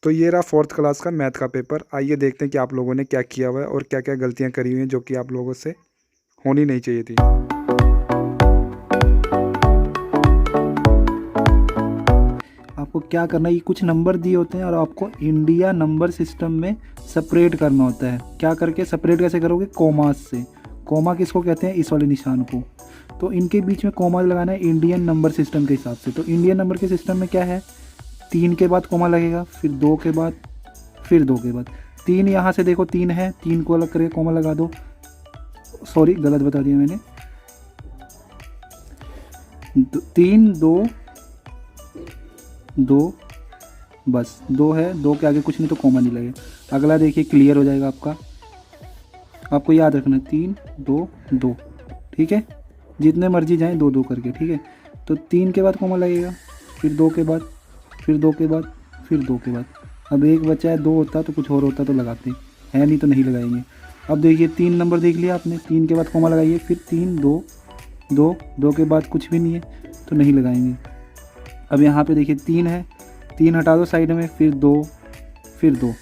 तो ये रहा 4th क्लास का मैथ का पेपर। आइए देखते हैं कि आप लोगों ने क्या किया हुआ है और क्या क्या गलतियां करी हुई हैं जो कि आप लोगों से होनी नहीं चाहिए थी। आपको क्या करना है, ये कुछ नंबर दिए होते हैं और आपको इंडिया नंबर सिस्टम में सेपरेट करना होता है। क्या करके सेपरेट कैसे करोगे? कोमास से। कोमा किसको कहते हैं? इस वाले निशान को। तो इनके बीच में कोमा लगाना है इंडियन नंबर सिस्टम के हिसाब से। तो इंडियन नंबर के सिस्टम में क्या है, 3 के बाद कोमा लगेगा, फिर 2 के बाद, फिर 2 के बाद 3। यहाँ से देखो 3 है, 3 को अलग करके कोमा लगा दो। सॉरी, गलत बता दिया मैंने। 3 2 2, बस 2 है, 2 के आगे कुछ नहीं तो कोमा नहीं लगेगा। अगला देखिए, क्लियर हो जाएगा आपका। आपको याद रखना 3 2 2, ठीक है। जितने मर्जी जाएं 2 2 करके, ठीक है। तो 3 के बाद कोमा लगेगा, फिर 2 के बाद, फिर 2 के बाद, फिर 2 के बाद। अब एक बचा है, 2 होता तो कुछ और होता तो लगाते हैं, नहीं तो नहीं लगाएंगे। अब देखिए 3 नंबर देख लिया आपने, 3 के बाद कोमा लगाइए, फिर 3 2 2, 2 के बाद कुछ भी नहीं है तो नहीं लगाएंगे। अब यहाँ पे देखिए 3 है, 3 हटा दो साइड में, फिर 2, फिर 2,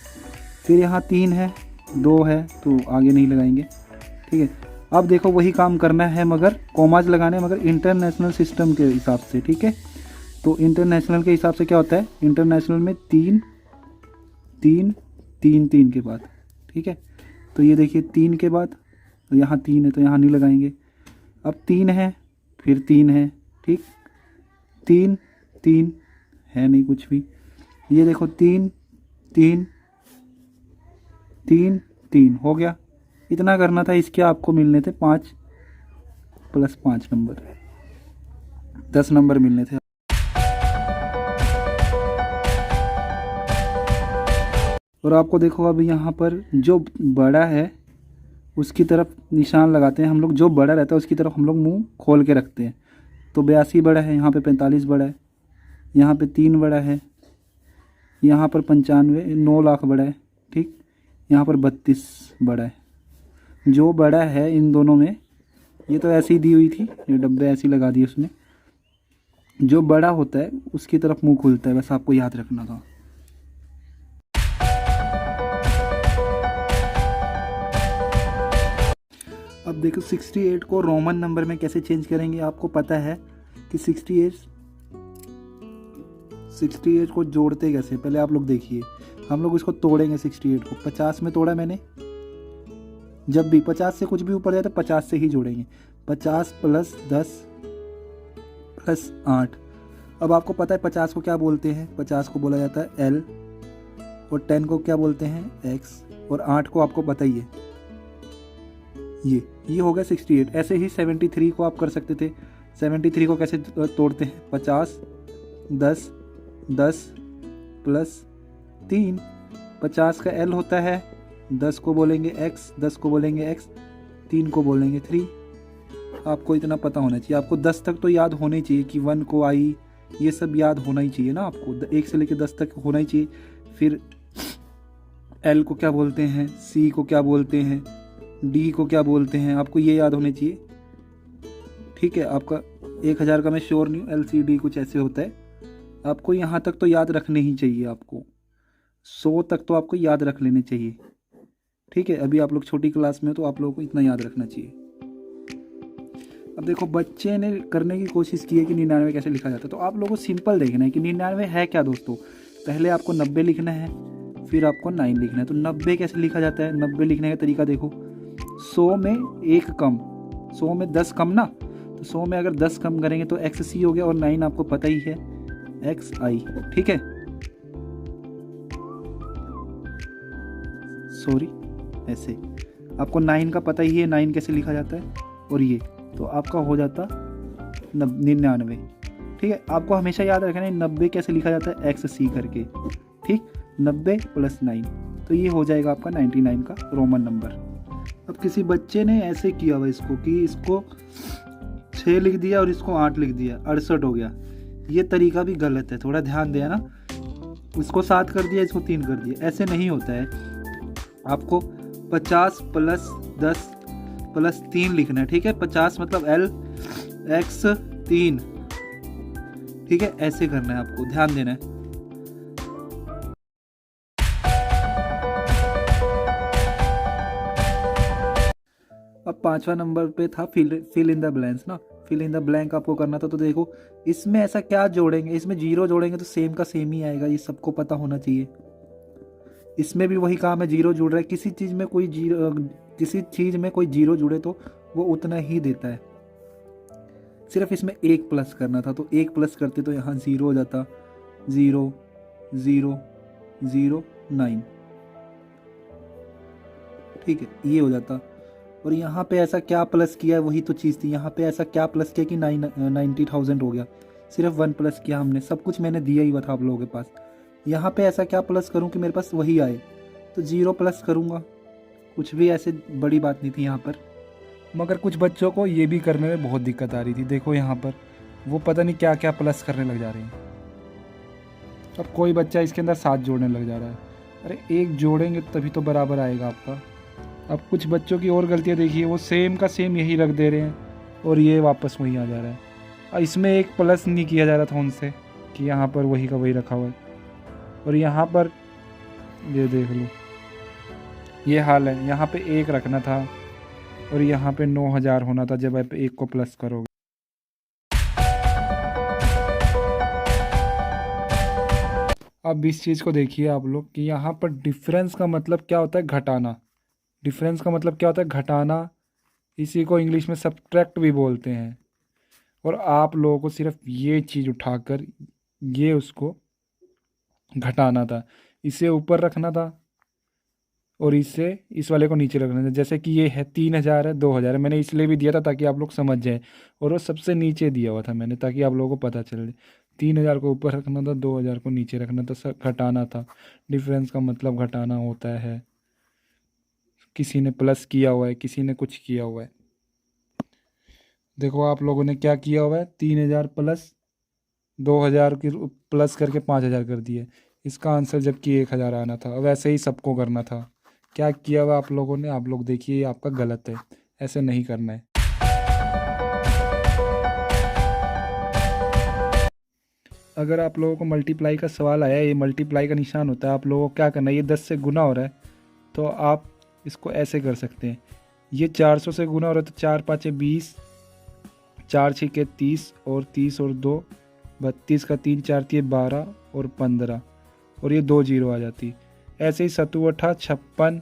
फिर यहाँ 3 है, 2 है तो आगे नहीं लगाएंगे, ठीक है। अब देखो वही काम करना है मगर कोमाज लगाने हैं, मगर इंटरनेशनल सिस्टम के हिसाब से, ठीक है। तो इंटरनेशनल के हिसाब से क्या होता है, इंटरनेशनल में 3 3 3 3 के बाद, ठीक है। तो ये देखिए 3 के बाद, तो यहाँ 3 है तो यहाँ नहीं लगाएंगे। अब 3 है, फिर 3 है, ठीक। 3 3 है नहीं कुछ भी। ये देखो 3 3 3 3 हो गया। इतना करना था। इसके आपको मिलने थे 5 + 5 नंबर, 10 नंबर मिलने थे। और आपको देखो अब यहाँ पर जो बड़ा है उसकी तरफ निशान लगाते हैं हम लोग। जो बड़ा रहता है उसकी तरफ हम लोग मुंह खोल के रखते हैं। तो 82 बड़ा है, यहाँ पे 45 बड़ा है, यहाँ पे 3 बड़ा है, यहाँ पर 95 9 लाख बड़ा है, ठीक। यहाँ पर 32 बड़ा है। जो बड़ा है इन दोनों में, ये तो ऐसी दी हुई थी, ये डब्बे ऐसी लगा दिए उसने। जो बड़ा होता है उसकी तरफ मुंह खुलता है, बस आपको याद रखना था। अब देखो 68 को रोमन नंबर में कैसे चेंज करेंगे। आपको पता है कि 68 को जोड़ते कैसे, पहले आप लोग देखिए। हम लोग इसको तोड़ेंगे 68 को। 50 में तोड़ा मैंने, जब भी 50 से कुछ भी ऊपर जाए तो 50 से ही जोड़ेंगे। 50 + 10 + 8। अब आपको पता है 50 को क्या बोलते हैं, 50 को बोला जाता है L, और 10 को क्या बोलते हैं X, और 8 को आपको पता ही है ये हो गया 68। ऐसे ही 73 को आप कर सकते थे। 73 को कैसे तोड़ते हैं, 50 10 10 + 3। 50 का L होता है, 10 को बोलेंगे X, 10 को बोलेंगे X, 3 को बोलेंगे 3। आपको इतना पता होना चाहिए। आपको 10 तक तो याद होना ही चाहिए कि 1 को I, ये सब याद होना ही चाहिए ना आपको। 1 से लेकर 10 तक होना ही चाहिए। फिर L को क्या बोलते हैं, C को क्या बोलते हैं, D को क्या बोलते हैं, आपको ये याद होने चाहिए, ठीक है। आपका 1000 का मैं श्योर नहीं हूँ, LCD कुछ ऐसे होता है। आपको यहाँ तक तो याद रखने ही चाहिए। आपको 100 तक तो आपको याद रख लेने चाहिए, ठीक है। अभी आप लोग छोटी क्लास में, तो आप लोगों को इतना याद रखना चाहिए। अब देखो बच्चे ने करने की कोशिश की है कि 99 कैसे लिखा जाता है। तो आप लोगों को सिंपल देखना है कि 99 है क्या दोस्तों। पहले आपको 90 लिखना है, फिर आपको 9 लिखना है। तो 90 कैसे लिखा जाता है, 90 लिखने का तरीका देखो। 100 में 1 कम, 100 में 10 कम ना, तो 100 में अगर 10 कम करेंगे तो XC हो गया, और 9 आपको पता ही है XI, ठीक है। सॉरी, ऐसे आपको 9 का पता ही है, 9 कैसे लिखा जाता है, और ये तो आपका हो जाता 99, ठीक है। आपको हमेशा याद रखना है 90 कैसे लिखा जाता है, XC करके, ठीक। 90 + 9, तो ये हो जाएगा आपका 99 का रोमन नंबर। अब किसी बच्चे ने ऐसे किया हुआ इसको कि इसको 6 लिख दिया और इसको 8 लिख दिया, 68 हो गया। ये तरीका भी गलत है, थोड़ा ध्यान देना ना। इसको 7 कर दिया, इसको 3 कर दिया, ऐसे नहीं होता है। आपको 50 + 10 + 3 लिखना है, ठीक है। 50 मतलब L X 3, ठीक है। ऐसे करना है, आपको ध्यान देना है। अब 5वां नंबर पे था फिल इन द ब्लैंक्स ना, फिल इन द ब्लैंक आपको करना था। तो देखो इसमें ऐसा क्या जोड़ेंगे, इसमें जीरो जोड़ेंगे तो सेम का सेम ही आएगा, ये सबको पता होना चाहिए। इसमें भी वही काम है, जीरो जुड़ रहा है, किसी चीज़ में कोई जीरो जुड़े तो वो उतना ही देता है। सिर्फ इसमें एक प्लस करना था, तो एक प्लस करते तो यहाँ ज़ीरो हो जाता, 0 0 0 9, ठीक है, ये हो जाता। और यहाँ पे ऐसा क्या प्लस किया है, वही तो चीज़ थी, यहाँ पे ऐसा क्या प्लस किया कि 90,000 हो गया, सिर्फ 1 प्लस किया हमने, सब कुछ मैंने दिया ही हुआ था आप लोगों के पास। यहाँ पे ऐसा क्या प्लस करूँ कि मेरे पास वही आए, तो 0 प्लस करूँगा, कुछ भी ऐसे बड़ी बात नहीं थी यहाँ पर। मगर कुछ बच्चों को ये भी करने में बहुत दिक्कत आ रही थी। देखो यहाँ पर वो पता नहीं क्या क्या प्लस करने लग जा रहे हैं। अब कोई बच्चा इसके अंदर 7 जोड़ने लग जा रहा है, अरे एक जोड़ेंगे तभी तो बराबर आएगा आपका। अब कुछ बच्चों की और गलतियाँ देखिए, वो सेम का सेम यही रख दे रहे हैं और ये वापस वहीं आ जा रहा है। और इसमें एक प्लस नहीं किया जा रहा था उनसे कि यहाँ पर वही का वही रखा हुआ है, और यहाँ पर ये देख लो ये हाल है। यहाँ पे एक रखना था और यहाँ पे 9,000 होना था जब आप एक को प्लस करोगे। अब इस चीज़ को देखिए आप लोग कि यहाँ पर डिफरेंस का मतलब क्या होता है, घटाना। डिफरेंस का मतलब क्या होता है, घटाना। इसी को इंग्लिश में सब्ट्रैक्ट भी बोलते हैं। और आप लोगों को सिर्फ ये चीज़ उठाकर ये उसको घटाना था, इसे ऊपर रखना था और इससे इस वाले को नीचे रखना था। जैसे कि ये है 3,000 है, 2,000 है, मैंने इसलिए भी दिया था ताकि आप लोग समझ जाएं, और वो सबसे नीचे दिया हुआ था मैंने ताकि आप लोगों को पता चले। 3,000 को ऊपर रखना था, 2,000 को नीचे रखना था, सब घटाना था। डिफरेंस का मतलब घटाना होता है। किसी ने प्लस किया हुआ है, किसी ने कुछ किया हुआ है। देखो आप लोगों ने क्या किया हुआ है, 3,000 प्लस 2,000 की प्लस करके 5,000 कर दिए इसका आंसर, जबकि 1,000 आना था। वैसे ही सबको करना था। क्या किया हुआ आप लोगों ने, आप लोग देखिए ये आपका गलत है, ऐसे नहीं करना है। अगर आप लोगों को मल्टीप्लाई का सवाल आया, ये मल्टीप्लाई का निशान होता है, आप लोगों को क्या करना है, ये 10 से गुना हो रहा है तो आप इसको ऐसे कर सकते हैं। ये 400 से गुना हो रहा है तो 4 5 20, 4 6 30 और 30 और 2 32 का 3 4 12 और 15 और ये 2 जीरो आ जाती। ऐसे ही 7 8 56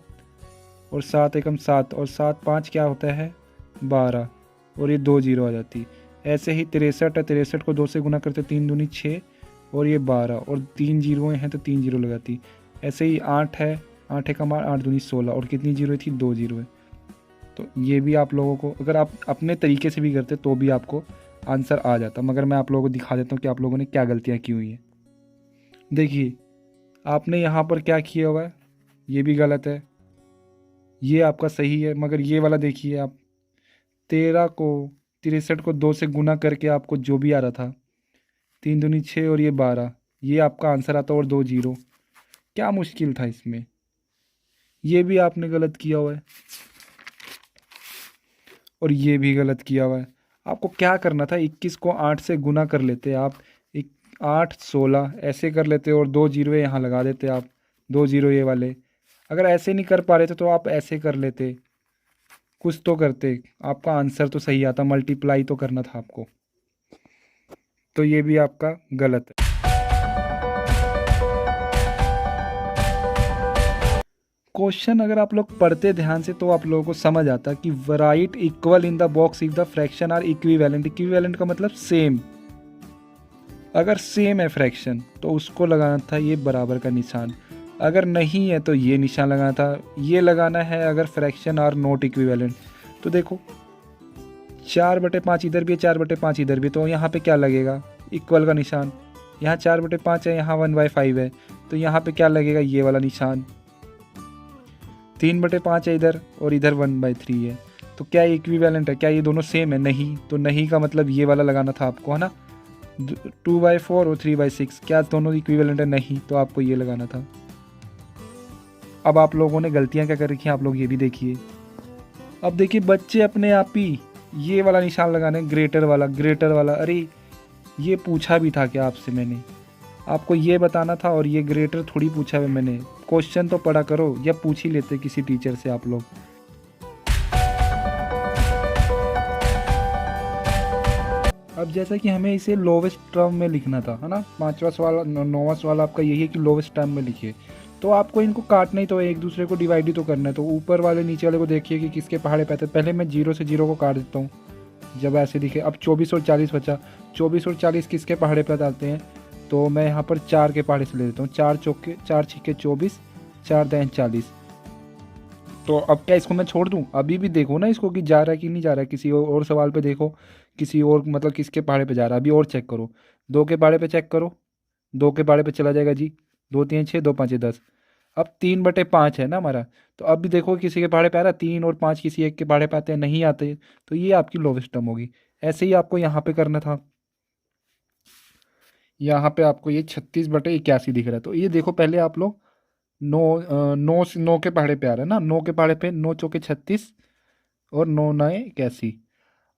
और 7 एकम 7 और 7 5 क्या होता है 12 और ये 2 जीरो आ जाती। ऐसे ही 63 है, 63 को 2 से गुना करते 3 दूनी 6 और ये 12 और 3 जीरो हैं तो 3 जीरो लगाती। ऐसे ही 8 है, 8 एकम 8 8 दूनी 16 और कितनी जीरो थी 2 जीरो है। तो ये भी आप लोगों को अगर आप अपने तरीके से भी करते तो भी आपको आंसर आ जाता। मगर मैं आप लोगों को दिखा देता हूँ कि आप लोगों ने क्या गलतियाँ की हुई हैं। देखिए आपने यहाँ पर क्या किया हुआ है, ये भी गलत है, ये आपका सही है। मगर ये वाला देखिए आप, 13 को 63 को 2 से गुना करके आपको जो भी आ रहा था 3 दूनी 6 और ये 12, ये आपका आंसर आता और 2 जीरो। क्या मुश्किल था इसमें, ये भी आपने गलत किया हुआ है और ये भी गलत किया हुआ है। आपको क्या करना था, 21 को 8 से गुना कर लेते आप, 8 16 ऐसे कर लेते और 2 जीरो यहाँ लगा देते आप, 2 जीरो ये वाले। अगर ऐसे नहीं कर पा रहे थे तो आप ऐसे कर लेते, कुछ तो करते, आपका आंसर तो सही आता। मल्टीप्लाई तो करना था आपको, तो ये भी आपका गलत है। क्वेश्चन अगर आप लोग पढ़ते ध्यान से तो आप लोगों को समझ आता कि write equal in the box if the fraction are equivalent. Equivalent का मतलब सेम, अगर सेम है फ्रैक्शन तो उसको लगाना था ये बराबर का निशान, अगर नहीं है तो ये निशान लगाना था, ये लगाना है अगर फ्रैक्शन आर नॉट इक्विवेलेंट। तो देखो 4/5 इधर भी है, 4/5 इधर भी, तो यहाँ पे क्या लगेगा, इक्वल का निशान। यहाँ 4/5 है, यहाँ 1/5 है, तो यहाँ पे क्या लगेगा, ये वाला निशान। 3/5 है इधर और इधर 1/3 है, तो क्या ये इक्विवेलेंट है, क्या ये दोनों सेम है, नहीं। तो नहीं का मतलब ये वाला लगाना था आपको, है ना। 2/4 और 3/6 क्या दोनों इक्विवेलेंट है, नहीं, तो आपको ये लगाना था। अब आप लोगों ने गलतियां क्या कर रखी हैं, आप लोग ये भी देखिए। अब देखिए बच्चे अपने आप ही ये वाला निशान लगाने, ग्रेटर वाला। अरे ये पूछा भी था क्या आपसे, मैंने आपको ये बताना था, और ये ग्रेटर थोड़ी पूछा है मैंने। क्वेश्चन तो पढ़ा करो, या पूछ ही लेते किसी टीचर से आप लोग। अब जैसा कि हमें इसे लोवेस्ट टर्म में लिखना था, है ना, 5वां सवाल 9वां सवाल आपका यही है कि लोवेस्ट टर्म में लिखिए। तो आपको इनको काटना ही तो है, एक दूसरे को डिवाइड ही तो करना है। तो ऊपर वाले नीचे वाले को देखिए कि किसके पहाड़े पे आते हैं। पहले मैं 0 से 0 को काट देता हूँ जब ऐसे दिखे। अब 24 और 40 बचा, 24 और 40 किसके पहाड़े पे आते हैं? तो मैं यहाँ पर 4 के पहाड़े से ले लेता हूँ। 4 चौके 4 छिक्के 24, 4 दैन 40। तो अब क्या इसको मैं छोड़ दूँ? अभी भी देखो ना इसको कि जा रहा है कि नहीं जा रहा है। किसी और सवाल पे देखो, किसी और मतलब किसके पहाड़े पे जा रहा है, अभी और चेक करो। 2 के पहाड़े पे चेक करो, 2 के पहाड़े पे चला जाएगा जी। 2 3 6, 2 5 10। अब 3/5 है ना हमारा। तो अब भी देखो किसी के पहाड़े पे आ रहा है, 3 और 5 किसी एक के पहाड़े पे आते हैं, नहीं आते। तो ये आपकी लोवेस्ट टर्म होगी। ऐसे ही आपको यहाँ पे करना था। यहाँ पे आपको ये 36/81 दिख रहा है। तो ये देखो पहले आप लोग 9 के पहाड़े पे आ रहा है ना, 9 के पहाड़े पे 9 चौके 36 और 9 9 81।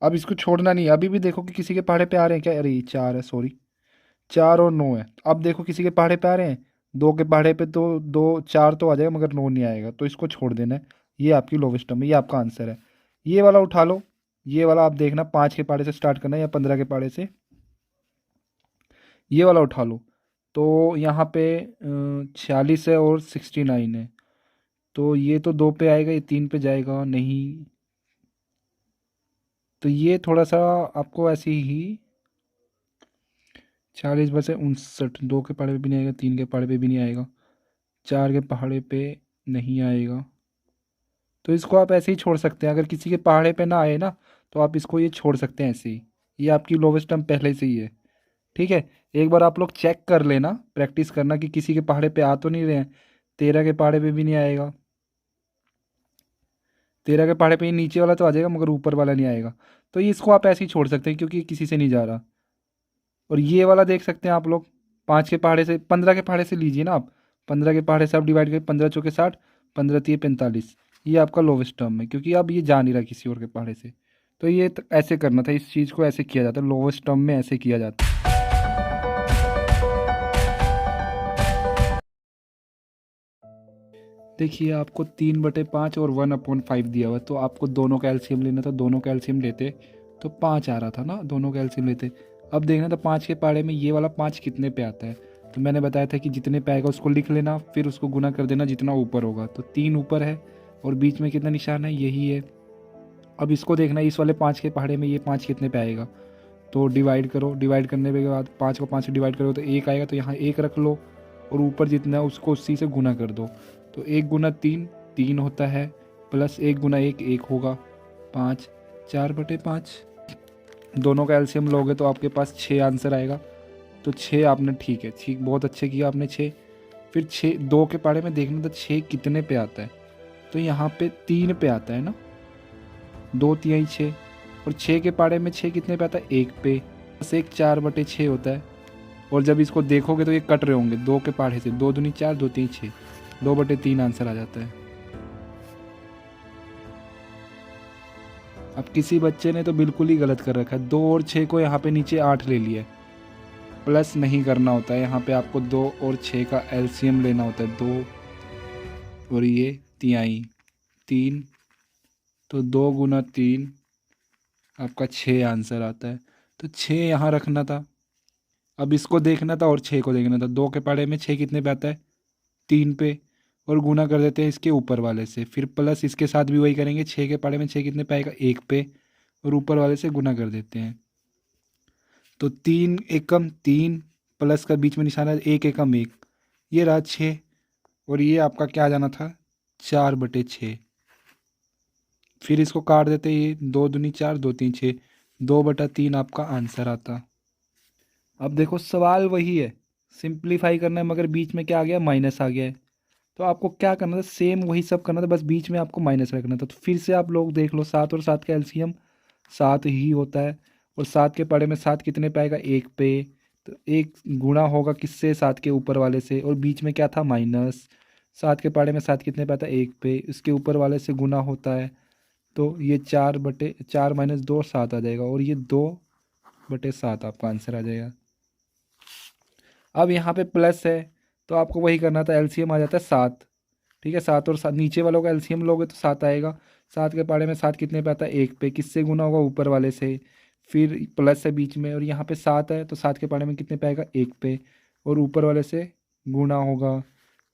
अब इसको छोड़ना नहीं है। अभी भी देखो कि किसी के पहाड़े पे आ रहे हैं क्या? अरे 4 है, सॉरी, 4 और 9 है। अब देखो किसी के पहाड़े पे आ रहे हैं, 2 के पहाड़े पे तो 2 4 तो आ जाएगा मगर 9 नहीं आएगा, तो इसको छोड़ देना है। ये आपकी लोवेस्ट टर्म है, ये आपका आंसर है। ये वाला उठा लो, ये वाला आप देखना 5 के पहाड़े से स्टार्ट करना है या 15 के पहाड़े से। ये वाला उठा लो। तो यहाँ पे 46 है और 69 है। तो ये तो 2 पे आएगा, ये 3 पे जाएगा नहीं। तो ये थोड़ा सा आपको ऐसे ही 40/59, 2 के पहाड़े पे भी नहीं आएगा, 3 के पहाड़े पे भी नहीं आएगा, 4 के पहाड़े पे नहीं आएगा। तो इसको आप ऐसे ही छोड़ सकते हैं। अगर किसी के पहाड़े पे ना आए ना तो आप इसको ये छोड़ सकते हैं ऐसे ही। ये आपकी लोवेस्ट टर्म पहले से ही है। ठीक है, एक बार आप लोग चेक कर लेना, प्रैक्टिस करना कि किसी के पहाड़े पे आ तो नहीं रहे हैं। 13 के पहाड़े पे भी नहीं आएगा, 13 के पहाड़े पे ही नीचे वाला तो आ जाएगा मगर ऊपर वाला नहीं आएगा। तो ये इसको आप ऐसे ही छोड़ सकते हैं क्योंकि ये किसी से नहीं जा रहा। और ये वाला देख सकते हैं आप लोग, 5 के पहाड़े से 15 के पहाड़े से लीजिए ना आप। 15 के पहाड़े से आप डिवाइड करिए, 15 चौके 60, 15 तिये 45। ये आपका लोवेस्ट टर्म है क्योंकि अब ये जा नहीं रहा किसी और के पहाड़े से। तो ये ऐसे करना था, इस चीज़ को ऐसे किया जाता है, लोवेस्ट टर्म में ऐसे किया जाता है। देखिए आपको 3/5 और 1/5 दिया हुआ है, तो आपको दोनों का एलसीएम लेना था। दोनों का एलसीएम लेते तो 5 आ रहा था ना, दोनों का एलसीएम लेते। अब देखना था 5 के पहाड़े में ये वाला 5 कितने पे आता है। तो मैंने बताया था कि जितने पे आएगा उसको लिख लेना, फिर उसको गुना कर देना जितना ऊपर होगा। तो 3 ऊपर है और बीच में कितना निशान है, यही है। अब इसको देखना है इस वाले 5 के पहाड़े में ये 5 कितने पे आएगा। तो डिवाइड करो, डिवाइड करने के बाद 5 को 5 से डिवाइड करो तो 1 आएगा, तो यहाँ 1 रख लो और ऊपर जितना है उसको उसी से गुना कर दो। तो 1 गुना 3 3 होता है, प्लस 1 गुना 1 1 होगा, 5 4/5। दोनों का एलसीएम लोगे तो आपके पास 6 आंसर आएगा। तो 6 आपने, ठीक है, ठीक, बहुत अच्छे किया आपने 6। फिर 6 2 के पहाड़े में देखना था 6 कितने पे आता है। तो यहाँ पे 3 पे आता है ना, 2 तिहाई 6। और 6 के पहाड़े में 6 कितने पे आता है, 1 पे। बस 1 4/6 होता है। और जब इसको देखोगे तो ये कट रहे होंगे 2 के पहाड़े से, 2 दूनी 4, 2 3 6, 2/3 आंसर आ जाता है। अब किसी बच्चे ने तो बिल्कुल ही गलत कर रखा है, 2 और 6 को यहाँ पे नीचे 8 ले लिया है। प्लस नहीं करना होता है, यहाँ पे आपको 2 और 6 का एलसीएम लेना होता है। 2 और ये तिहाई 3, तो 2 गुना 3 आपका 6 आंसर आता है। तो 6 यहाँ रखना था। अब इसको देखना था और 6 को देखना था। 2 के पहाड़े में 6 कितने पे आता है, 3 पे, और गुना कर देते हैं इसके ऊपर वाले से। फिर प्लस इसके साथ भी वही करेंगे, 6 के पहाड़े में 6 कितने पे आएगा, 1 पे, और ऊपर वाले से गुना कर देते हैं। तो 3 एकम 3, प्लस का बीच में निशान है 1 एकम 1, ये रहा 6। और ये आपका क्या आ जाना था, 4/6। फिर इसको काट देते, ये 2 दूनी 4, 2 3 6, 2/3 आपका आंसर आता। अब देखो सवाल वही है, सिंप्लीफाई करना है मगर बीच में क्या आ गया, माइनस आ गया है। तो आपको क्या करना था, सेम वही सब करना था, बस बीच में आपको माइनस रखना था। तो फिर से आप लोग देख लो, 7 और 7 का एलसीएम 7 ही होता है। और 7 के पहाड़े में 7 कितने पे आएगा, 1 पे। तो 1 गुणा होगा किससे, 7 के ऊपर वाले से, और बीच में क्या था, माइनस। 7 के पहाड़े में 7 कितने पे आता है, 1 पे, इसके ऊपर वाले से गुना होता है। तो ये 4/4 - 2 7 आ जाएगा, और ये 2/7 आपका आंसर आ जाएगा। अब यहाँ पे प्लस है तो आपको वही करना था, एलसीएम आ जाता है 7। ठीक है, 7 और 7 नीचे वालों का एलसीएम लोगे तो 7 आएगा। 7 के पहाड़े में 7 कितने पे आता है, 1 पे, किससे गुना होगा, ऊपर वाले से। फिर प्लस है बीच में, और यहाँ पे 7 है तो 7 के पहाड़े में कितने पे आएगा, 1 पे, और ऊपर वाले से गुणा होगा।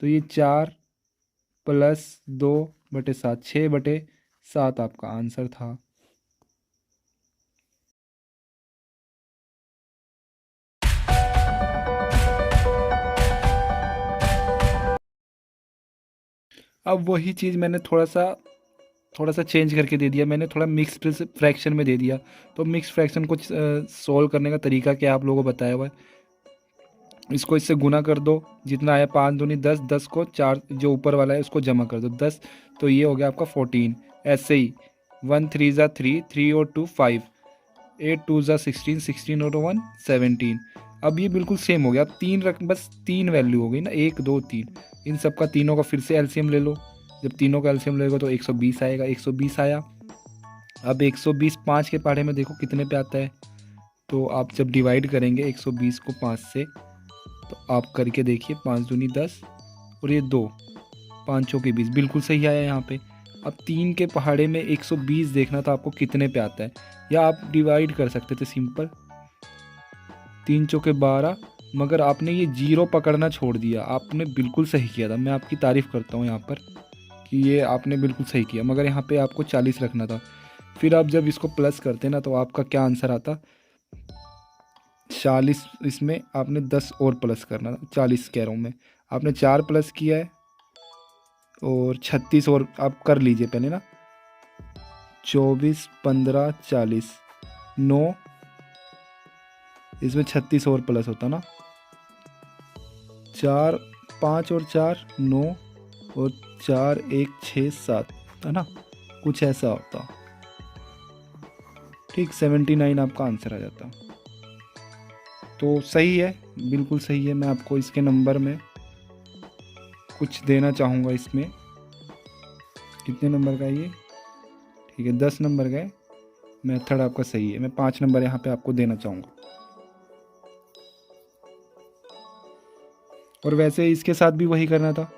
तो ये 4+2/7, 6/7 आपका आंसर था। अब वही चीज़ मैंने थोड़ा सा चेंज करके दे दिया, मैंने थोड़ा मिक्स फ्रैक्शन में दे दिया। तो मिक्स फ्रैक्शन को सोल्व करने का तरीका क्या आप लोगों को बताया हुआ है। इसको इससे गुना कर दो, जितना आया 5 दूनी 10, 10 को 4 जो ऊपर वाला है उसको जमा कर दो 10, तो ये हो गया आपका 14। ऐसे ही 1 3 ज़ा 3, 3 और 2 5, 8 2 ज़ा 16, 16 और 1 17। अब ये बिल्कुल सेम हो गया। अब बस 3 वैल्यू हो गई ना, 1 2 3, इन सब का तीनों का फिर से एलसीएम ले लो। जब तीनों का एलसीएम लेगा तो 120 आएगा, 120 आया। अब 120 5 के पहाड़े में देखो कितने पे आता है, तो आप जब डिवाइड करेंगे 120 को 5 से, तो आप करके देखिए, 5 दूनी 10 और ये 2, 5 चौके 20, बिल्कुल सही आया यहाँ पे। अब 3 के पहाड़े में 120 देखना था आपको कितने पे आता है, या आप डिवाइड कर सकते थे सिंपल, 3 चौके 12, मगर आपने ये 0 पकड़ना छोड़ दिया। आपने बिल्कुल सही किया था, मैं आपकी तारीफ़ करता हूँ यहाँ पर कि ये आपने बिल्कुल सही किया, मगर यहाँ पे आपको 40 रखना था। फिर आप जब इसको प्लस करते ना तो आपका क्या आंसर आता, 40, इसमें आपने 10 और प्लस करना था, 40 कह रहा हूँ मैं, आपने 4 प्लस किया है, और 36 और आप कर लीजिए पहले ना, 24 15 40 9, इसमें 36 और प्लस होता ना, 4 5 और 4 9, और 4 1 6 7 है ना, कुछ ऐसा होता। ठीक, 79 आपका आंसर आ जाता। तो सही है, बिल्कुल सही है। मैं आपको इसके नंबर में कुछ देना चाहूँगा। इसमें कितने नंबर का है ये, ठीक है 10 नंबर का है। मेथड आपका सही है, मैं 5 नंबर यहाँ पे आपको देना चाहूँगा। और वैसे इसके साथ भी वही करना था,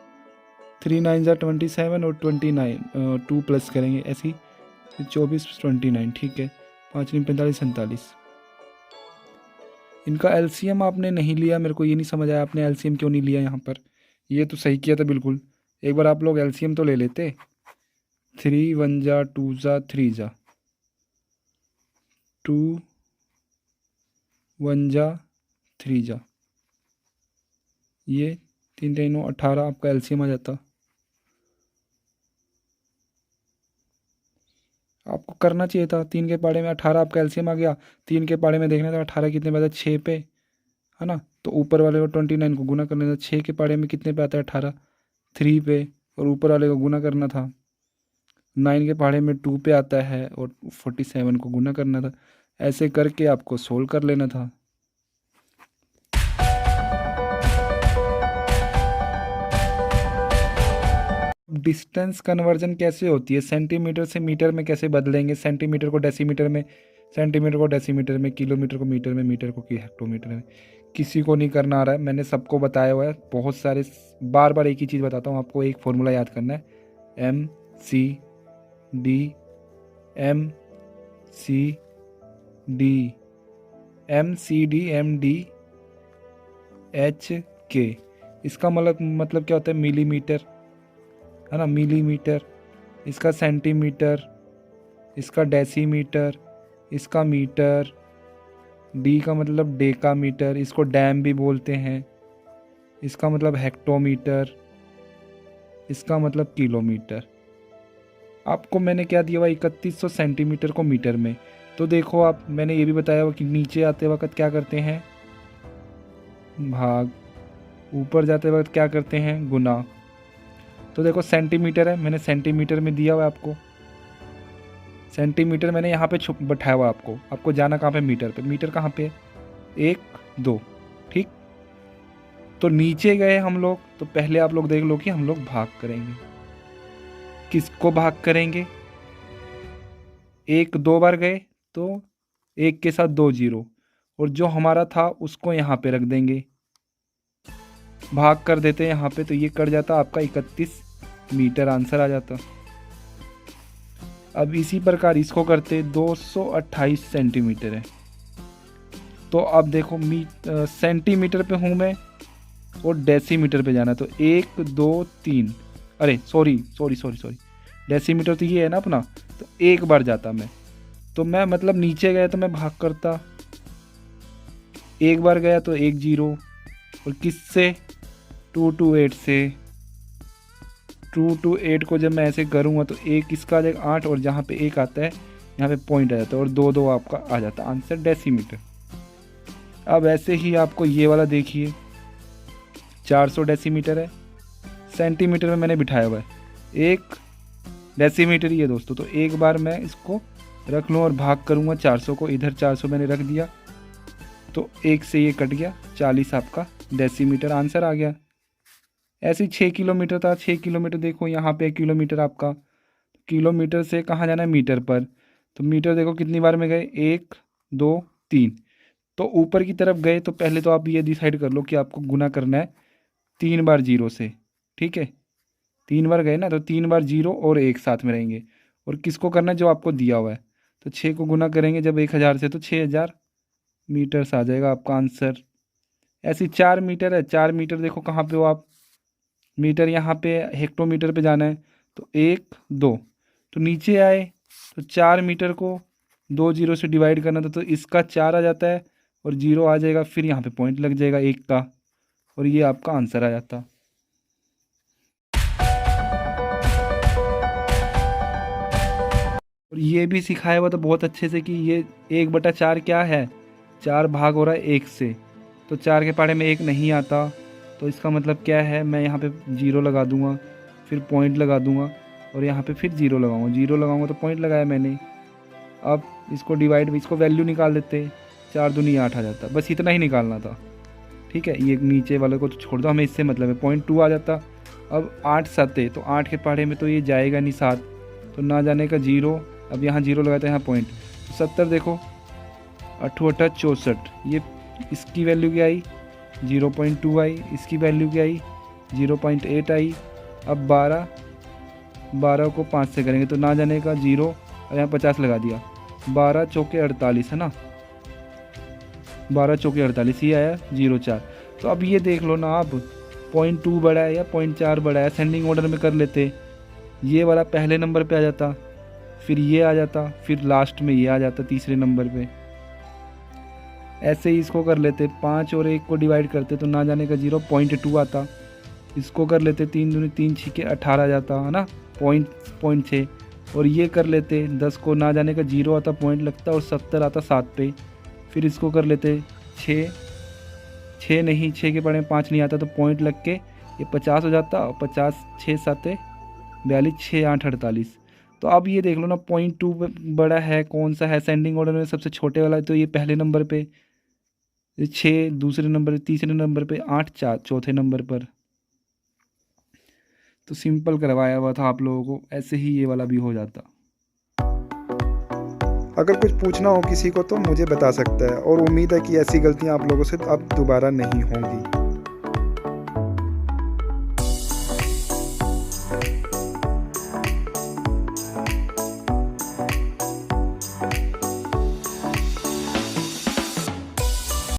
3 9 ज़ा 27 और 29 2 प्लस करेंगे ऐसे ही, 24 29, ठीक है, 5 9 45 47। इनका एलसीएम आपने नहीं लिया, मेरे को ये नहीं समझ आया आपने एलसीएम क्यों नहीं लिया यहाँ पर। ये तो सही किया था बिल्कुल, एक बार आप लोग एलसीएम तो ले लेते। 3 1 ज़ा 2 ज़ा 3 ज़ा 2 1 ज़ा 3 ज़ा, ये 3 3 9 18 आपका एलसीएम आ जाता। आपको करना चाहिए था, 3 के पहाड़े में 18 आपका एलसीएम आ गया। 3 के पहाड़े में देखना था 18 कितने पे आता है, 6 पे, है ना, तो ऊपर वाले को 29 को गुना करना था। 6 के पहाड़े में कितने पे आता है 18, 3 पे, और ऊपर वाले को गुना करना था। 9 के पहाड़े में 2 पे आता है, और 47 को गुना करना था। ऐसे करके आपको सोल्व कर लेना था। डिस्टेंस कन्वर्जन कैसे होती है, सेंटीमीटर से मीटर में कैसे बदलेंगे, सेंटीमीटर को डेसीमीटर में, सेंटीमीटर को डेसीमीटर में, किलोमीटर को मीटर में, मीटर को हेक्टोमीटर में। किसी को नहीं करना आ रहा है, मैंने सबको बताया हुआ है बहुत सारे। बार बार एक ही चीज़ बताता हूँ आपको, एक फॉर्मूला याद करना है, M C D M C D M C D M D H के। इसका मतलब क्या होता है, मिलीमीटर, है ना, मिलीमीटर। इसका सेंटीमीटर, इसका डेसीमीटर, इसका मीटर। डी का मतलब डेकामीटर, इसको डैम भी बोलते हैं। इसका मतलब हेक्टोमीटर, इसका मतलब किलोमीटर। आपको मैंने क्या दिया हुआ, 3100 सेंटीमीटर को मीटर में। तो देखो आप, मैंने ये भी बताया हुआ कि नीचे आते वक्त क्या करते हैं, भाग, ऊपर जाते वक्त क्या करते हैं, गुना। तो देखो सेंटीमीटर है, मैंने सेंटीमीटर में दिया हुआ है आपको, सेंटीमीटर मैंने यहाँ पे बैठाया हुआ आपको जाना कहाँ पे, मीटर पे। मीटर कहाँ पे है, 1 2, ठीक। तो नीचे गए हम लोग, तो पहले आप लोग देख लो कि हम लोग भाग करेंगे, किसको भाग करेंगे, 1 2 बार गए तो 1 के साथ 2 0, और जो हमारा था उसको यहाँ पे रख देंगे, भाग कर देते हैं यहाँ पे, तो ये कट जाता आपका 31 मीटर, आंसर आ जाता। अब इसी प्रकार इसको करते 228 सेंटीमीटर है। तो अब देखो सेंटीमीटर पे हूँ मैं और डेसीमीटर पे जाना है। तो 1 2 3, अरे सॉरी, डेसीमीटर तो ये है ना अपना। तो एक बार जाता मैं, तो मैं मतलब नीचे गया तो मैं भाग करता, एक बार गया तो 1 0, और किससे 228 से। 228 को जब मैं ऐसे करूँगा तो एक इसका आ जाएगा 8, और जहाँ पे एक आता है यहाँ पे पॉइंट आ जाता है, और 2 2 आपका आ जाता है आंसर डेसीमीटर। अब ऐसे ही आपको ये वाला देखिए 400 डेसीमीटर है, सेंटीमीटर में मैंने बिठाया हुआ है, एक डेसीमीटर ही है दोस्तों। तो एक बार मैं इसको रख लूँ और भाग करूँगा 400 को, इधर 400 मैंने रख दिया तो एक से ये कट गया, 40 आपका डेसीमीटर आंसर आ गया। ऐसे ही 6 किलोमीटर था, 6 किलोमीटर देखो यहाँ पे किलोमीटर आपका, किलोमीटर से कहाँ जाना है मीटर पर। तो मीटर देखो कितनी बार में गए, 1 2 3। तो ऊपर की तरफ गए तो पहले तो आप ये डिसाइड कर लो कि आपको गुना करना है 3 बार 0 से, ठीक है। 3 बार गए ना, तो 3 बार 0 और 1 साथ में रहेंगे, और किसको करना है जो आपको दिया हुआ है। तो 6 को गुना करेंगे जब 1000 से तो 6000 मीटर्स आ जाएगा आपका आंसर। ऐसी 4 मीटर है, 4 मीटर देखो कहाँ पे हो आप, मीटर यहाँ पे हेक्टोमीटर पे जाना है। तो 1 2, तो नीचे आए तो 4 मीटर को 2 0 से डिवाइड करना था, तो इसका 4 आ जाता है और 0 आ जाएगा, फिर यहाँ पे पॉइंट लग जाएगा 1 का, और ये आपका आंसर आ जाता। और ये भी सिखाया हुआ था बहुत अच्छे से कि ये 1/4 क्या है, 4 भाग हो रहा है 1 से, तो 4 के पहाड़े में 1 नहीं आता। तो इसका मतलब क्या है, मैं यहाँ पे 0 लगा दूंगा, फिर पॉइंट लगा दूंगा, और यहाँ पे फिर 0 लगाऊंगा, 0 लगाऊंगा तो पॉइंट लगाया मैंने। अब इसको डिवाइड, इसको वैल्यू निकाल देते, 4 दूनी 8 आ जाता, बस इतना ही निकालना था, ठीक है। ये नीचे वाले को तो छोड़ दो, हमें इससे मतलब है, 0.2 आ जाता। अब 8 7, तो 8 के पहाड़े में तो ये जाएगा नहीं 7, तो ना जाने का 0, अब यहाँ 0 लगाते हैं, यहाँ पॉइंट, तो 70 देखो, 8 8 64, ये इसकी वैल्यू क्या आई 0.2 आई, इसकी वैल्यू क्या आई 0.8 आई। अब 12 को 5 से करेंगे तो ना जाने का 0, और यहाँ 50 लगा दिया, 12 चौके 48 है ना, 12 चौके 48, ये आया 0.4। तो अब ये देख लो ना आप, 0.2 बड़ा है या 0.4 बड़ा है, असेंडिंग ऑर्डर में कर लेते, ये वाला पहले नंबर पे आ जाता, फिर ये आ जाता, फिर लास्ट में ये आ जाता तीसरे नंबर पे। ऐसे ही इसको कर लेते, 5 और 1 को डिवाइड करते तो ना जाने का 0.2 आता, इसको कर लेते 3 दूनी 3 छिके 18 आ जाता है ना, 0.6। और ये कर लेते 10 को ना जाने का 0 आता, पॉइंट लगता, और 70 आता 7 पे। फिर इसको कर लेते 6 नहीं, 6 के पड़े में 5 नहीं आता, तो पॉइंट लग के ये 50 हो जाता, और 50 6 7 42 6 8 48। तो अब ये देख लो ना, 0.2 बड़ा है, कौन सा है असेंडिंग ऑर्डर में सबसे छोटे वाला है, तो ये पहले नंबर पे, 6 दूसरे नंबर पे, तीसरे नंबर पे, 8 चौथे नंबर पर। तो सिंपल करवाया हुआ था आप लोगों को, ऐसे ही ये वाला भी हो जाता। अगर कुछ पूछना हो किसी को तो मुझे बता सकता है, और उम्मीद है कि ऐसी गलतियां आप लोगों से अब दोबारा नहीं होंगी।